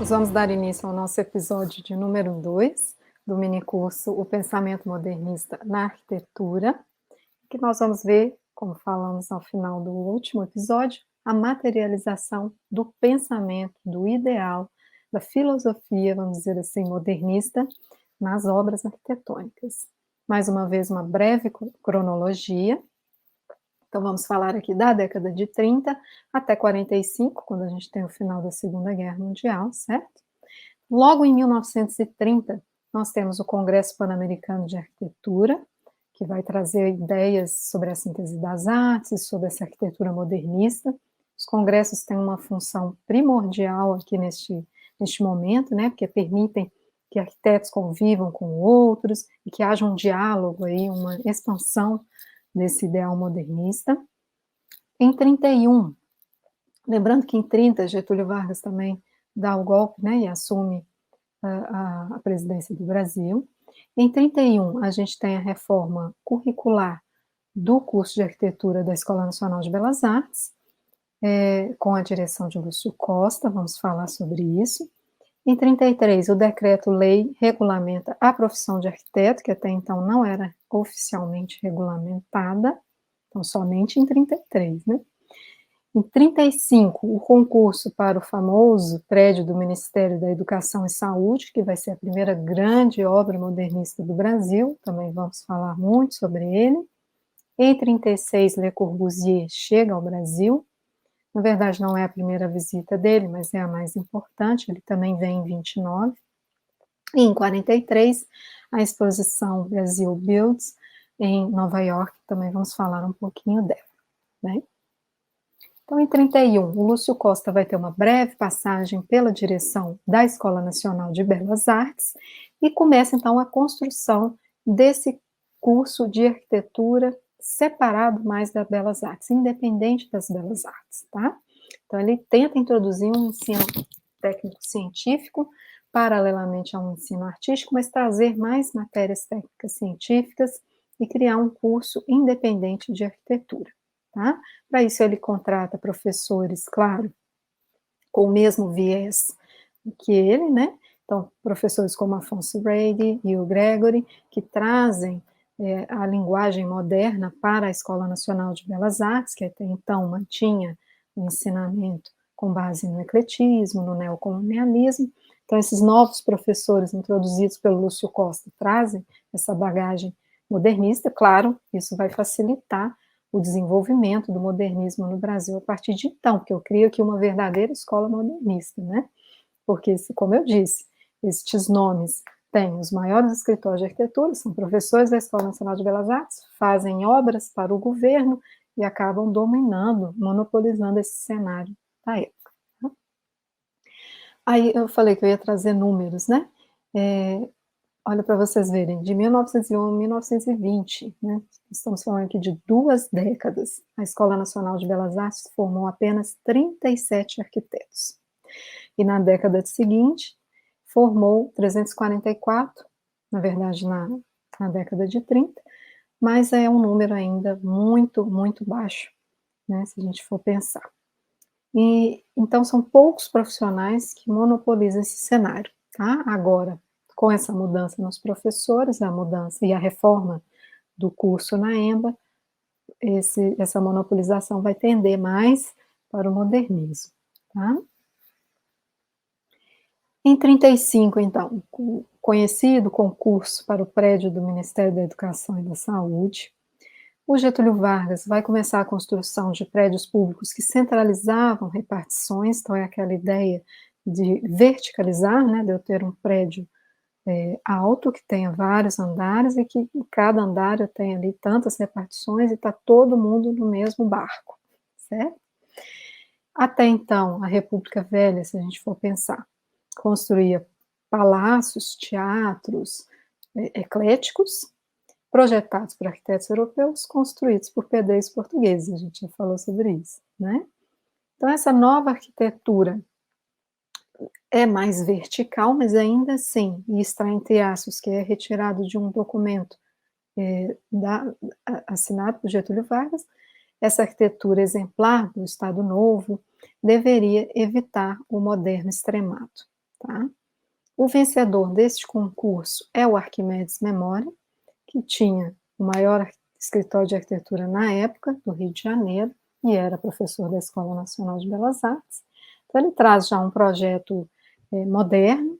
Nós vamos dar início ao nosso episódio de número 2 do minicurso O Pensamento Modernista na Arquitetura, que nós vamos ver, como falamos ao final do último episódio, a materialização do pensamento, do ideal, da filosofia, vamos dizer assim, modernista, nas obras arquitetônicas. Mais uma vez, uma breve cronologia. Então, vamos falar aqui da década de 30 até 45, quando a gente tem o final da Segunda Guerra Mundial, certo? Logo em 1930, nós temos o Congresso Pan-Americano de Arquitetura, que vai trazer ideias sobre a síntese das artes, sobre essa arquitetura modernista. Os congressos têm uma função primordial aqui neste momento, né, porque permitem que arquitetos convivam com outros e que haja um diálogo aí, uma expansão desse ideal modernista. Em 31, lembrando que em 30 Getúlio Vargas também dá o golpe, né, e assume a presidência do Brasil. Em 31, a gente tem a reforma curricular do curso de arquitetura da Escola Nacional de Belas Artes, com a direção de Lúcio Costa, vamos falar sobre isso. Em 33, o decreto-lei regulamenta a profissão de arquiteto, que até então não era oficialmente regulamentada, então somente em 33, né? Em 35, o concurso para o famoso prédio do Ministério da Educação e Saúde, que vai ser a primeira grande obra modernista do Brasil, também vamos falar muito sobre ele. Em 36, Le Corbusier chega ao Brasil. Na verdade, não é a primeira visita dele, mas é a mais importante, ele também vem em 29. E em 43, a exposição Brasil Builds, em Nova York, também vamos falar um pouquinho dela, né? Então, em 31, o Lúcio Costa vai ter uma breve passagem pela direção da Escola Nacional de Belas Artes e começa, então, a construção desse curso de arquitetura separado mais das Belas Artes, independente das Belas Artes, tá? Então, ele tenta introduzir um ensino técnico-científico paralelamente a um ensino artístico, mas trazer mais matérias técnicas científicas e criar um curso independente de arquitetura. Tá? Para isso, ele contrata professores, claro, com o mesmo viés que ele, né? Então, professores como Afonso Brady e o Gregory, que trazem a linguagem moderna para a Escola Nacional de Belas Artes, que até então mantinha o ensinamento com base no ecletismo, no neocolonialismo. Então, esses novos professores introduzidos pelo Lúcio Costa trazem essa bagagem modernista. Claro, isso vai facilitar o desenvolvimento do modernismo no Brasil a partir de então, porque eu crio aqui uma verdadeira escola modernista, né? Porque, como eu disse, estes nomes têm os maiores escritórios de arquitetura, são professores da Escola Nacional de Belas Artes, fazem obras para o governo e acabam dominando, monopolizando esse cenário da época. Tá? Aí eu falei que eu ia trazer números, né? Olha, para vocês verem, de 1901 a 1920, né? Estamos falando aqui de 2 décadas. A Escola Nacional de Belas Artes formou apenas 37 arquitetos. E na década seguinte, formou 344, na verdade, na década de 30, mas é um número ainda muito, muito baixo, né, se a gente for pensar. E, então, são poucos profissionais que monopolizam esse cenário, tá? Agora, com essa mudança nos professores, a mudança e a reforma do curso na EMBA, essa monopolização vai tender mais para o modernismo, tá? Em 35, então, o conhecido concurso para o prédio do Ministério da Educação e da Saúde, o Getúlio Vargas vai começar a construção de prédios públicos que centralizavam repartições, então é aquela ideia de verticalizar, né, de eu ter um prédio alto, que tenha vários andares e que em cada andar eu tenha ali tantas repartições e está todo mundo no mesmo barco, certo? Até então, a República Velha, se a gente for pensar, construía palácios, teatros ecléticos, projetados por arquitetos europeus, construídos por pedreiros portugueses, a gente já falou sobre isso, né? Então, essa nova arquitetura é mais vertical, mas ainda assim, e está entre aspas, que é retirado de um documento assinado por Getúlio Vargas, essa arquitetura exemplar do Estado Novo deveria evitar o moderno extremado. tá? O vencedor deste concurso é o Arquimedes Memória, que tinha o maior escritório de arquitetura na época, do Rio de Janeiro, e era professor da Escola Nacional de Belas Artes. Então ele traz já um projeto moderno,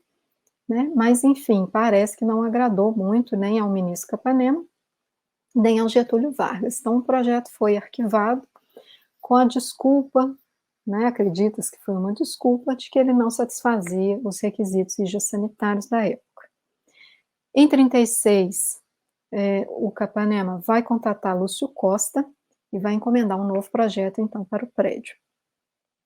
né? Mas enfim, parece que não agradou muito nem ao ministro Capanema, nem ao Getúlio Vargas. Então o projeto foi arquivado com a desculpa, né, acredita-se que foi uma desculpa, de que ele não satisfazia os requisitos higiosanitários da época. Em 36, o Capanema vai contatar Lúcio Costa e vai encomendar um novo projeto, então, para o prédio.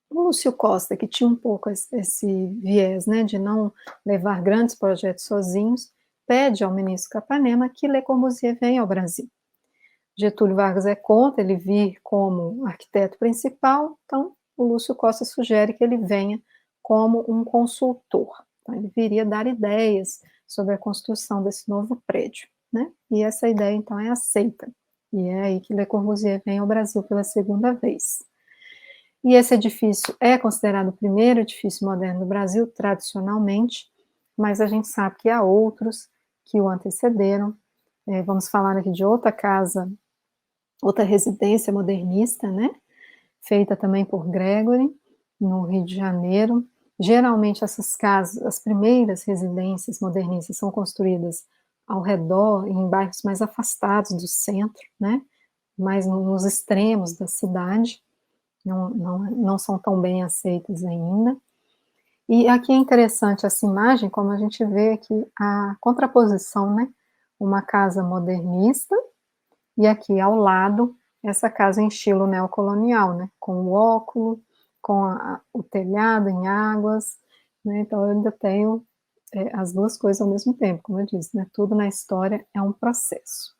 O Lúcio Costa, que tinha um pouco esse viés, né, de não levar grandes projetos sozinhos, pede ao ministro Capanema que Le Corbusier venha ao Brasil. Getúlio Vargas é contra ele vir como arquiteto principal, então o Lúcio Costa sugere que ele venha como um consultor. Então, ele viria dar ideias sobre a construção desse novo prédio, né? E essa ideia, então, é aceita. E é aí que Le Corbusier vem ao Brasil pela segunda vez. E esse edifício é considerado o primeiro edifício moderno do Brasil, tradicionalmente, mas a gente sabe que há outros que o antecederam. Vamos falar aqui de outra casa, outra residência modernista, né? Feita também por Gregory, no Rio de Janeiro. Geralmente essas casas, as primeiras residências modernistas são construídas ao redor, em bairros mais afastados do centro, né? Mais nos extremos da cidade, não são tão bem aceitas ainda. E aqui é interessante essa imagem, como a gente vê aqui a contraposição, né? Uma casa modernista, e aqui ao lado, essa casa em estilo neocolonial, né? Com o óculo, com o telhado em águas, né? Então eu ainda tenho as duas coisas ao mesmo tempo, como eu disse, né? Tudo na história é um processo.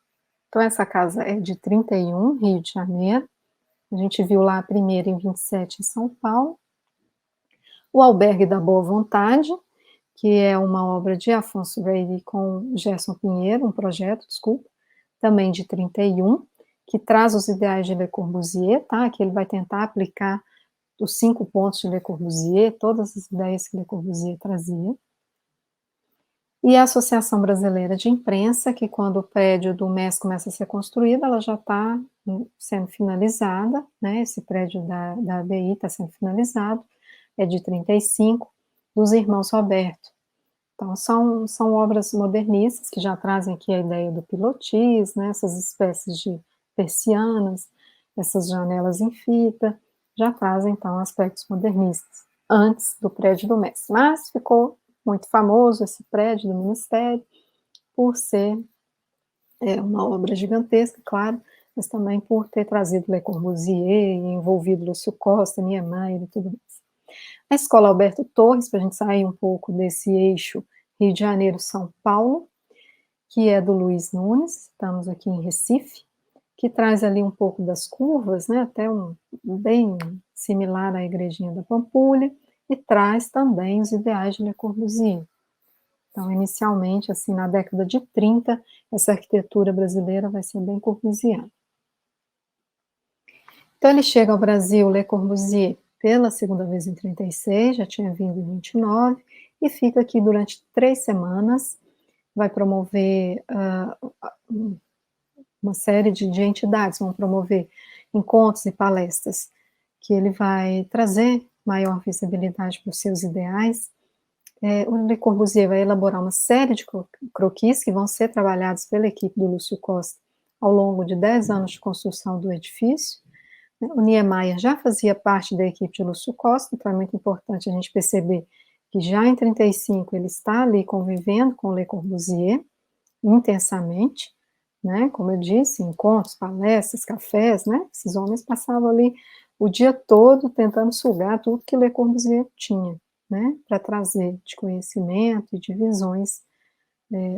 Então essa casa é de 31, Rio de Janeiro. A gente viu lá a primeira em 27, em São Paulo. O Albergue da Boa Vontade, que é uma obra de Afonso Reilly com Gerson Pinheiro, um projeto, desculpa, também de 31, que traz os ideais de Le Corbusier, tá? Que ele vai tentar aplicar os 5 pontos de Le Corbusier, todas as ideias que Le Corbusier trazia. E a Associação Brasileira de Imprensa, que quando o prédio do MES começa a ser construído, ela já está sendo finalizada, né? Esse prédio da ABI está sendo finalizado, é de 35, dos irmãos Roberto. Então, são obras modernistas que já trazem aqui a ideia do pilotis, né? Essas espécies de persianas, essas janelas em fita, já trazem, então, aspectos modernistas, antes do prédio do MES. Mas ficou muito famoso esse prédio do Ministério, por ser uma obra gigantesca, claro, mas também por ter trazido Le Corbusier, envolvido Lúcio Costa, Niemeyer e tudo mais. A Escola Alberto Torres, para a gente sair um pouco desse eixo Rio de Janeiro-São Paulo, que é do Luiz Nunes, estamos aqui em Recife, que traz ali um pouco das curvas, né, até bem similar à Igrejinha da Pampulha, e traz também os ideais de Le Corbusier. Então, inicialmente, assim, na década de 30, essa arquitetura brasileira vai ser bem corbusiana. Então, ele chega ao Brasil, Le Corbusier, pela segunda vez em 36, já tinha vindo em 29, e fica aqui durante 3 semanas, vai promover uma série de entidades, vão promover encontros e palestras, que ele vai trazer maior visibilidade para os seus ideais. O Le Corbusier vai elaborar uma série de croquis que vão ser trabalhados pela equipe do Lúcio Costa ao longo de 10 anos de construção do edifício. O Niemeyer já fazia parte da equipe de Lúcio Costa, então é muito importante a gente perceber que já em 35 ele está ali convivendo com Le Corbusier intensamente, né? Como eu disse, encontros, palestras, cafés, né? Esses homens passavam ali o dia todo tentando sugar tudo que Le Corbusier tinha, né? Para trazer de conhecimento e de visões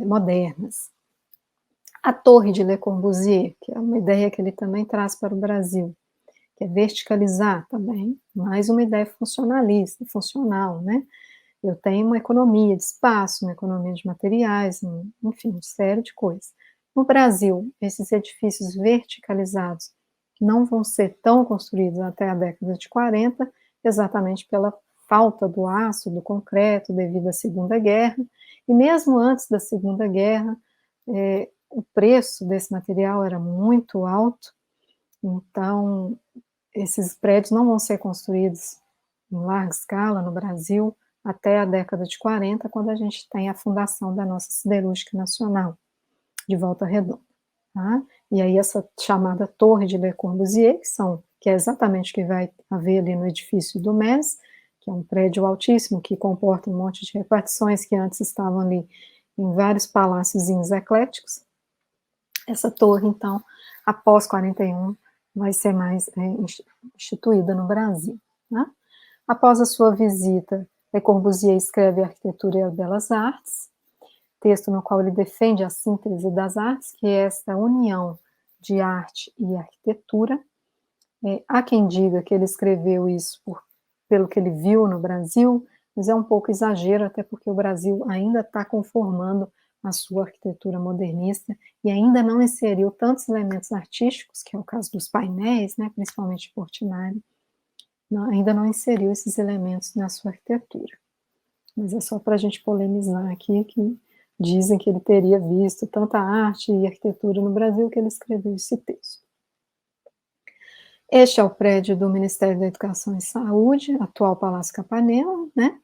modernas. A Torre de Le Corbusier, que é uma ideia que ele também traz para o Brasil, que é verticalizar também, mais uma ideia funcionalista, funcional, né? Eu tenho uma economia de espaço, uma economia de materiais, enfim, uma série de coisas. No Brasil, esses edifícios verticalizados não vão ser tão construídos até a década de 40, exatamente pela falta do aço, do concreto, devido à Segunda Guerra, e mesmo antes da Segunda Guerra, o preço desse material era muito alto, então esses prédios não vão ser construídos em larga escala no Brasil até a década de 40, quando a gente tem a fundação da nossa siderúrgica nacional, de Volta Redonda, tá? E aí essa chamada Torre de Le Corbusier, que é exatamente o que vai haver ali no edifício do MES, que é um prédio altíssimo, que comporta um monte de repartições que antes estavam ali em vários paláciozinhos ecléticos. Essa torre, então, após 41, vai ser mais instituída no Brasil, né? Após a sua visita, Le Corbusier escreve Arquitetura e as Belas Artes, texto no qual ele defende a síntese das artes, que é esta união de arte e arquitetura. Há quem diga que ele escreveu isso pelo que ele viu no Brasil, mas é um pouco exagero, até porque o Brasil ainda está conformando a sua arquitetura modernista e ainda não inseriu tantos elementos artísticos, que é o caso dos painéis, né, principalmente Portinari, ainda não inseriu esses elementos na sua arquitetura. Mas é só para a gente polemizar aqui, que dizem que ele teria visto tanta arte e arquitetura no Brasil que ele escreveu esse texto. Este é o prédio do Ministério da Educação e Saúde, atual Palácio Capanema, né?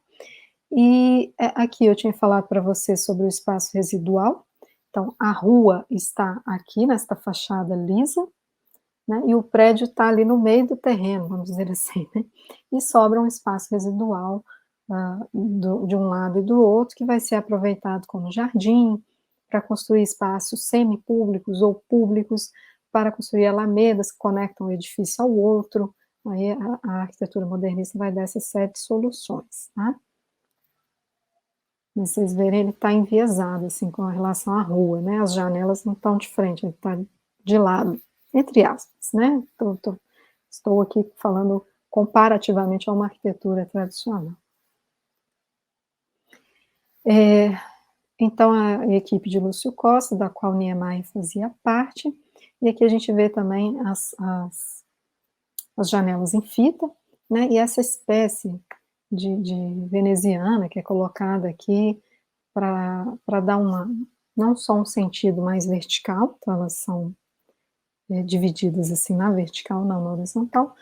E aqui eu tinha falado para você sobre o espaço residual. Então, a rua está aqui, nesta fachada lisa, né? E o prédio está ali no meio do terreno, vamos dizer assim, né? E sobra um espaço residual de um lado e do outro, que vai ser aproveitado como jardim, para construir espaços semipúblicos ou públicos, para construir alamedas que conectam um edifício ao outro. Aí a arquitetura modernista vai dar essa série de soluções, tá? Mas vocês verem, ele está enviesado, assim, com relação à rua, né? As janelas não estão de frente, ele está de lado, entre aspas, né? Estou aqui falando comparativamente a uma arquitetura tradicional. Então, a equipe de Lúcio Costa, da qual Niemeyer fazia parte, e aqui a gente vê também as janelas em fita, né, e essa espécie de veneziana que é colocada aqui para dar não só um sentido mais vertical, então elas são divididas assim na vertical, não na horizontal,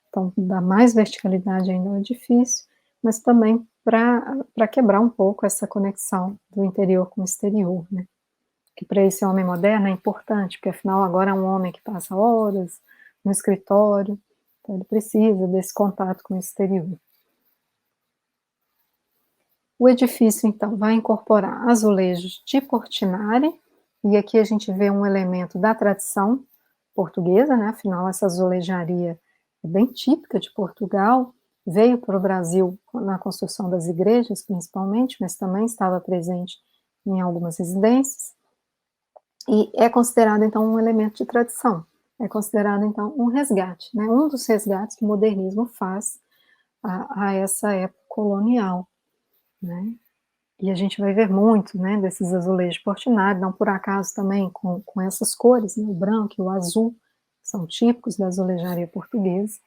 então dá mais verticalidade ainda ao edifício, mas também para quebrar um pouco essa conexão do interior com o exterior, né? Que para esse homem moderno é importante, porque afinal agora é um homem que passa horas no escritório, então ele precisa desse contato com o exterior. O edifício, então, vai incorporar azulejos de Portinari, e aqui a gente vê um elemento da tradição portuguesa, né? Afinal essa azulejaria é bem típica de Portugal, veio para o Brasil na construção das igrejas, principalmente, mas também estava presente em algumas residências, e é considerado, então, um elemento de tradição, é considerado, então, um resgate, né? Um dos resgates que o modernismo faz a essa época colonial, né? E a gente vai ver muito, né, desses azulejos Portinari, não por acaso também com essas cores, né, o branco e o azul, são típicos da azulejaria portuguesa.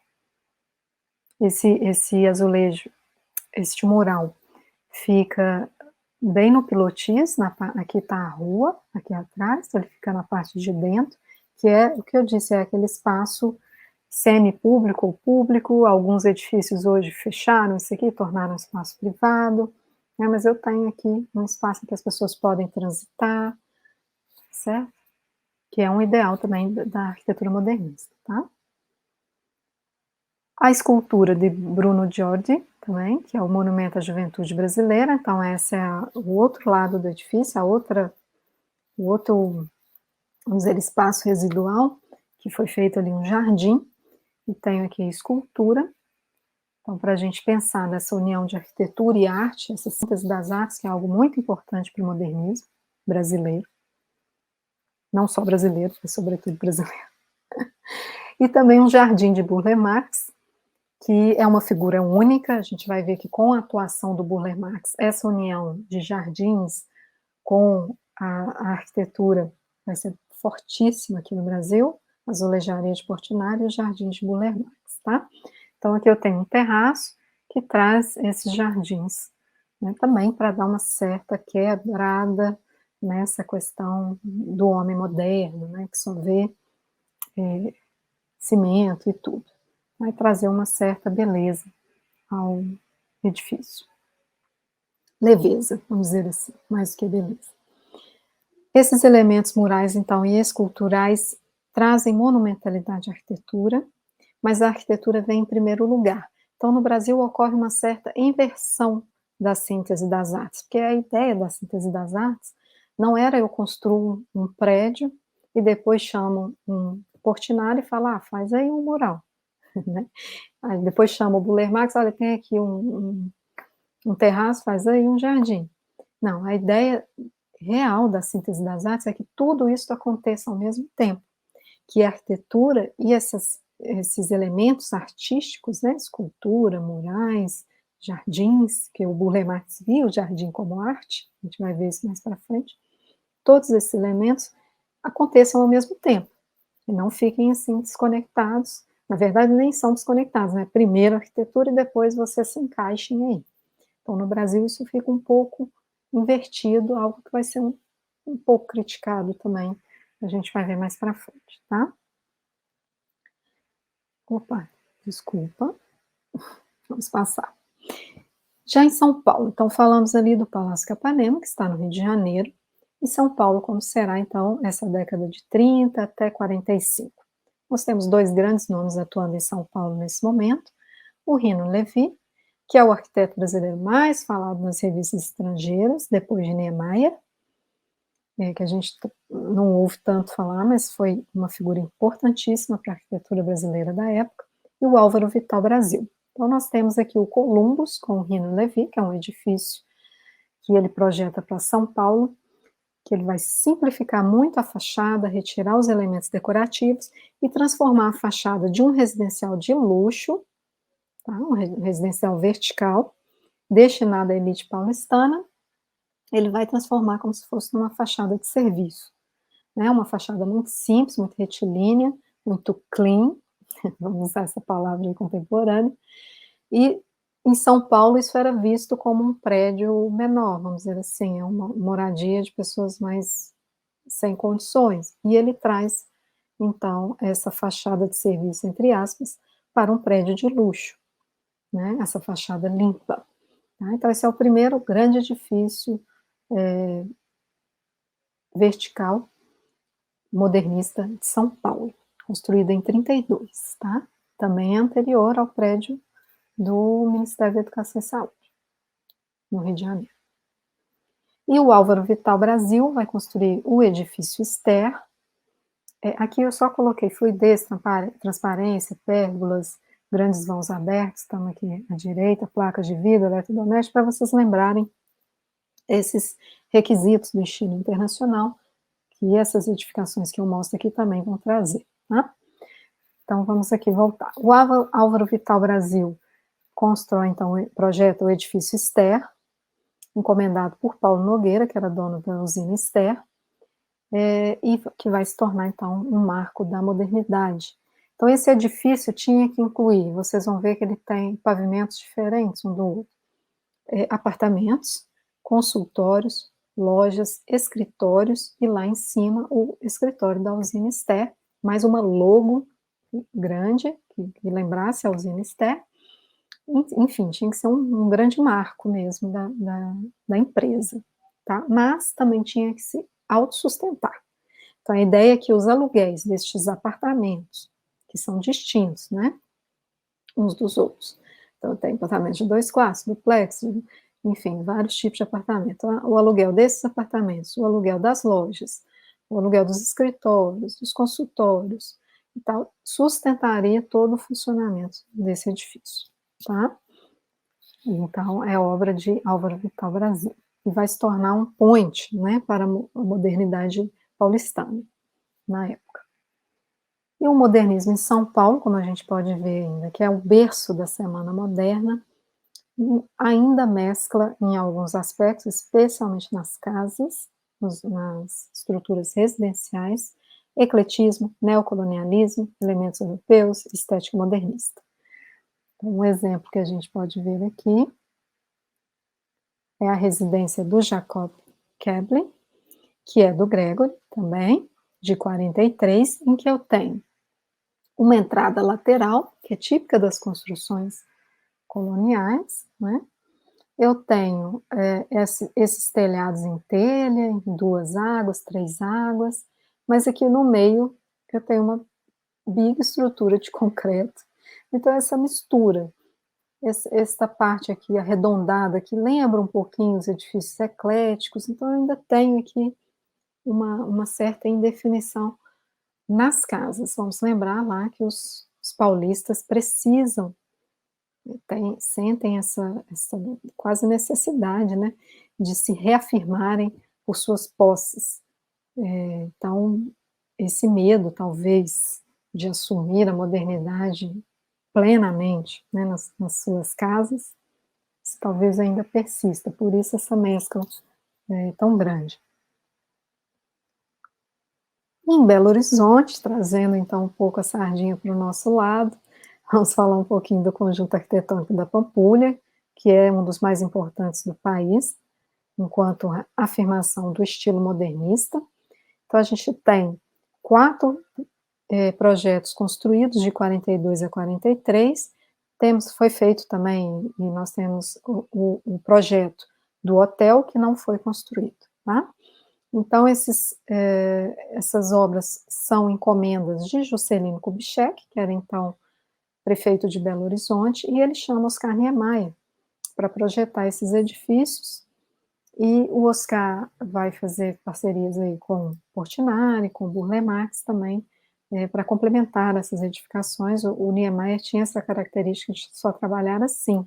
Esse azulejo, este mural, fica bem no pilotis, aqui está a rua, aqui atrás, então ele fica na parte de dentro, que é o que eu disse, é aquele espaço semi-público ou público, alguns edifícios hoje fecharam isso aqui, tornaram espaço privado, né, mas eu tenho aqui um espaço em que as pessoas podem transitar, certo? Que é um ideal também da arquitetura modernista, tá? A escultura de Bruno Giordi, também, que é o Monumento à Juventude Brasileira, então esse é o outro lado do edifício, o outro, vamos dizer, espaço residual, que foi feito ali um jardim, e tenho aqui a escultura. Então, para a gente pensar nessa união de arquitetura e arte, essa síntese das artes, que é algo muito importante para o modernismo brasileiro, não só brasileiro, mas sobretudo brasileiro. E também um jardim de Burle Marx, que é uma figura única, a gente vai ver que com a atuação do Burle Marx, essa união de jardins com a arquitetura vai ser fortíssima aqui no Brasil, as azulejaria de Portinari e os jardins de Burle Marx, tá? Então aqui eu tenho um terraço, que traz esses jardins, né, também para dar uma certa quebrada nessa questão do homem moderno, né, que só vê, eh, cimento e tudo. Vai trazer uma certa beleza ao edifício. Leveza, vamos dizer assim, mais do que beleza. Esses elementos murais, então, e esculturais trazem monumentalidade à arquitetura, mas a arquitetura vem em primeiro lugar. Então, no Brasil ocorre uma certa inversão da síntese das artes, porque a ideia da síntese das artes não era eu construo um prédio e depois chamo um Portinari e falo: "Ah, faz aí um mural", né. Aí depois chama o Buller Marx: "Olha, tem aqui um terraço, faz aí um jardim". Não, a ideia real da síntese das artes é que tudo isso aconteça ao mesmo tempo, que a arquitetura e esses elementos artísticos, né, escultura, murais, jardins, que o Burle Marx via o jardim como arte, a gente vai ver isso mais para frente, todos esses elementos aconteçam ao mesmo tempo, e não fiquem assim desconectados, na verdade nem são desconectados, né, primeiro a arquitetura e depois vocês se encaixem aí. Então no Brasil isso fica um pouco invertido, algo que vai ser um pouco criticado também, a gente vai ver mais para frente, tá? Opa, desculpa, vamos passar. Já em São Paulo, então falamos ali do Palácio Capanema, que está no Rio de Janeiro, e São Paulo como será então essa década de 30 até 45. Nós temos 2 grandes nomes atuando em São Paulo nesse momento, o Rino Levi, que é o arquiteto brasileiro mais falado nas revistas estrangeiras, depois de Niemeyer, que a gente não ouve tanto falar, mas foi uma figura importantíssima para a arquitetura brasileira da época, e o Álvaro Vital Brasil. Então nós temos aqui o Columbus com o Rino Levi, que é um edifício que ele projeta para São Paulo, que ele vai simplificar muito a fachada, retirar os elementos decorativos e transformar a fachada de um residencial de luxo, tá? Um residencial vertical, destinado à elite paulistana, ele vai transformar como se fosse numa fachada de serviço, né? Uma fachada muito simples, muito retilínea, muito clean, vamos usar essa palavra contemporânea, e em São Paulo isso era visto como um prédio menor, vamos dizer assim, é uma moradia de pessoas mais sem condições, e ele traz, então, essa fachada de serviço, entre aspas, para um prédio de luxo, né, essa fachada limpa, tá. Então esse é o primeiro grande edifício, vertical, modernista de São Paulo, construído em 32, tá. Também é anterior ao prédio do Ministério da Educação e Saúde, no Rio de Janeiro. E o Álvaro Vital Brasil vai construir o edifício Ster. Aqui eu só coloquei fluidez, transparência, pérgolas, grandes vãos abertos, estão aqui à direita, placas de vidro, eletrodoméstico, para vocês lembrarem esses requisitos do estilo internacional, que essas edificações que eu mostro aqui também vão trazer, tá? Então vamos aqui voltar. O Álvaro Vital Brasil constrói, então, projeta o edifício Ster, encomendado por Paulo Nogueira, que era dono da usina Ster, e que vai se tornar, então, um marco da modernidade. Então, esse edifício tinha que incluir, vocês vão ver que ele tem pavimentos diferentes um do outro, apartamentos, consultórios, lojas, escritórios, e lá em cima o escritório da usina Ster, mais uma logo grande, que lembrasse a usina Ster, enfim, tinha que ser um grande marco mesmo da empresa, tá? Mas também tinha que se autossustentar. Então a ideia é que os aluguéis destes apartamentos, que são distintos, né, uns dos outros, então tem apartamentos de 2 quartos, duplex, enfim, vários tipos de apartamento. Então, o aluguel desses apartamentos, o aluguel das lojas, o aluguel dos escritórios, dos consultórios e tal, sustentaria todo o funcionamento desse edifício, tá? Então, é obra de Álvaro Vital Brasil, e vai se tornar um point, né, para a modernidade paulistana, na época. E o modernismo em São Paulo, como a gente pode ver ainda, que é o berço da Semana Moderna, ainda mescla em alguns aspectos, especialmente nas casas, nas estruturas residenciais, ecletismo, neocolonialismo, elementos europeus, estética modernista. Então, um exemplo que a gente pode ver aqui é a residência do Jacob Keble, que é do Gregory também, de 43, em que eu tenho uma entrada lateral, que é típica das construções coloniais, né? Eu tenho esses telhados em telha, em 2 águas, 3 águas, mas aqui no meio eu tenho uma big estrutura de concreto. Então essa mistura, essa parte aqui arredondada, que lembra um pouquinho os edifícios ecléticos, então eu ainda tenho aqui uma certa indefinição nas casas. Vamos lembrar lá que os paulistas precisam, sentem essa quase necessidade, né, de se reafirmarem por suas posses. Então, esse medo, talvez, de assumir a modernidade plenamente, né, nas suas casas, isso talvez ainda persista, por isso essa mescla tão grande. Em Belo Horizonte, trazendo então um pouco a sardinha para o nosso lado, vamos falar um pouquinho do conjunto arquitetônico da Pampulha, que é um dos mais importantes do país, enquanto afirmação do estilo modernista. Então a gente tem 4 projetos construídos de 42 a 43, foi feito também, e nós temos o projeto do hotel que não foi construído, tá? Então essas obras são encomendas de Juscelino Kubitschek, que era então prefeito de Belo Horizonte, e ele chama Oscar Niemeyer para projetar esses edifícios, e o Oscar vai fazer parcerias aí com Portinari, com Burle Marx também, para complementar essas edificações. O Niemeyer tinha essa característica de só trabalhar assim,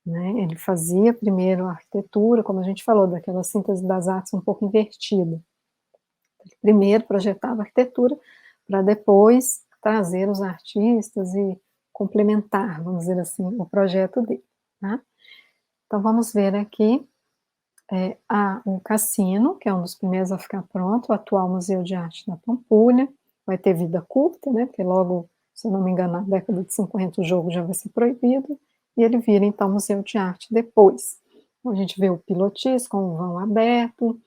né? Ele fazia primeiro a arquitetura, como a gente falou, daquela síntese das artes um pouco invertida. Ele primeiro projetava a arquitetura, para depois trazer os artistas e complementar, vamos dizer assim, o projeto dele, tá? Então vamos ver aqui o Cassino, que é um dos primeiros a ficar pronto, o atual Museu de Arte da Pampulha, vai ter vida curta, né, porque logo, se eu não me engano, na década de 50 o jogo já vai ser proibido, e ele vira então Museu de Arte depois. Então, a gente vê o pilotis com o vão aberto,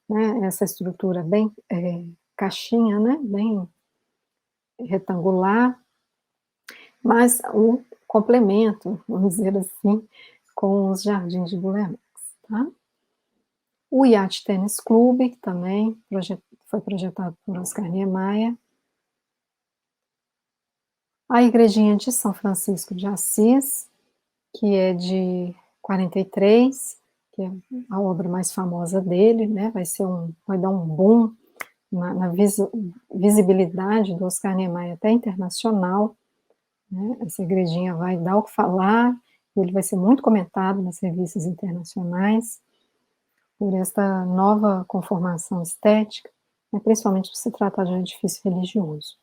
né, essa estrutura bem caixinha, né, bem retangular, mas o complemento, vamos dizer assim, com os jardins de Guimarães, tá? O Yacht Tennis Club, que também foi projetado por Oscar Niemeyer. A Igrejinha de São Francisco de Assis, que é de 43, que é a obra mais famosa dele, né? Vai dar um boom na visibilidade do Oscar Niemeyer até internacional, né? Essa igrejinha vai dar o que falar, ele vai ser muito comentado nas revistas internacionais por esta nova conformação estética, né, principalmente por se tratar de um edifício religioso.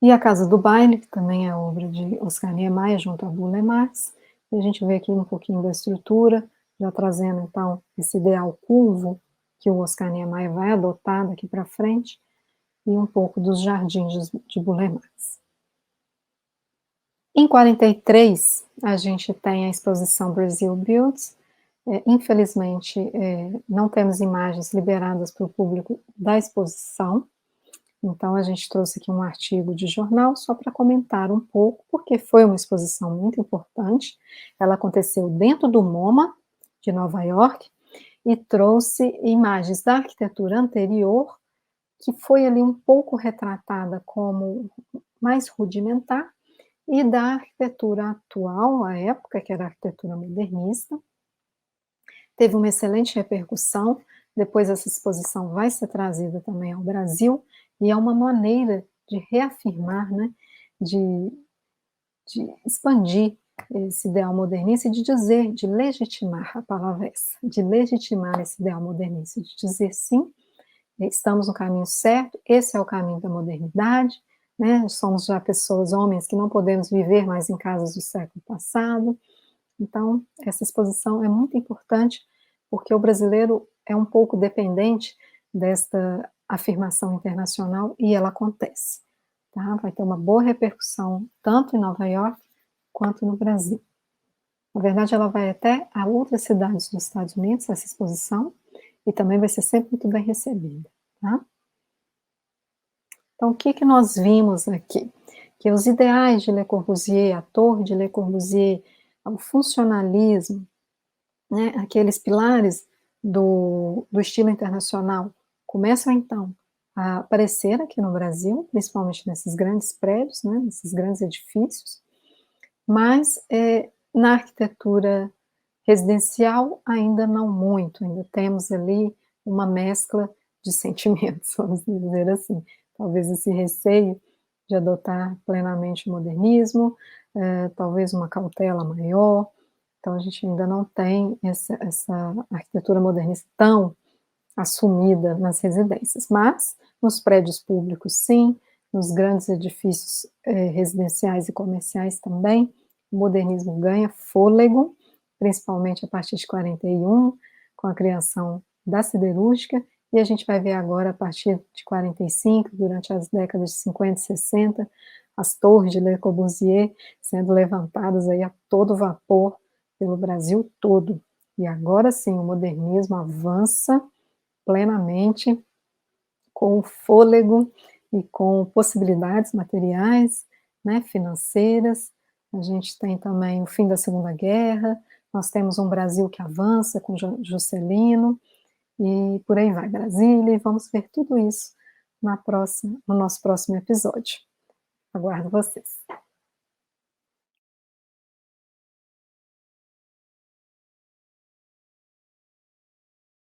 E a Casa do Baile, que também é obra de Oscar Niemeyer, junto a Burle Marx, e a gente vê aqui um pouquinho da estrutura, já trazendo então esse ideal curvo que o Oscar Niemeyer vai adotar daqui para frente, e um pouco dos jardins de Burle Marx. Em 43, a gente tem a exposição Brazil Builds. Infelizmente, não temos imagens liberadas para o público da exposição, então a gente trouxe aqui um artigo de jornal só para comentar um pouco, porque foi uma exposição muito importante. Ela aconteceu dentro do MoMA de Nova York e trouxe imagens da arquitetura anterior, que foi ali um pouco retratada como mais rudimentar, e da arquitetura atual, à época, que era a arquitetura modernista. Teve uma excelente repercussão, depois essa exposição vai ser trazida também ao Brasil, e é uma maneira de reafirmar, né, de expandir esse ideal modernista e de dizer, de legitimar, a palavra é essa, de legitimar esse ideal modernista, de dizer sim, estamos no caminho certo, esse é o caminho da modernidade, né, somos já pessoas, homens, que não podemos viver mais em casas do século passado. Então, essa exposição é muito importante, porque o brasileiro é um pouco dependente desta afirmação internacional, e ela acontece. tá? Vai ter uma boa repercussão tanto em Nova York quanto no Brasil. Na verdade, ela vai até a outras cidades dos Estados Unidos, essa exposição, e também vai ser sempre muito bem recebida, tá? Então, o que que nós vimos aqui? Que os ideais de Le Corbusier, a torre de Le Corbusier, o funcionalismo, né, aqueles pilares do estilo internacional, começam então a aparecer aqui no Brasil, principalmente nesses grandes prédios, né, nesses grandes edifícios, mas na arquitetura residencial ainda não muito, ainda temos ali uma mescla de sentimentos, vamos dizer assim. Talvez esse receio de adotar plenamente o modernismo, talvez uma cautela maior, então a gente ainda não tem essa arquitetura modernista tão assumida nas residências, mas nos prédios públicos sim, nos grandes edifícios residenciais e comerciais também, o modernismo ganha fôlego, principalmente a partir de 41, com a criação da siderúrgica, e a gente vai ver agora, a partir de 45, durante as décadas de 50 e 60, as torres de Le Corbusier sendo levantadas aí a todo vapor pelo Brasil todo. E agora sim, o modernismo avança plenamente, com fôlego e com possibilidades materiais, né, financeiras. A gente tem também o fim da Segunda Guerra, nós temos um Brasil que avança com Juscelino, e por aí vai, Brasília, e vamos ver tudo isso no nosso próximo episódio. Aguardo vocês.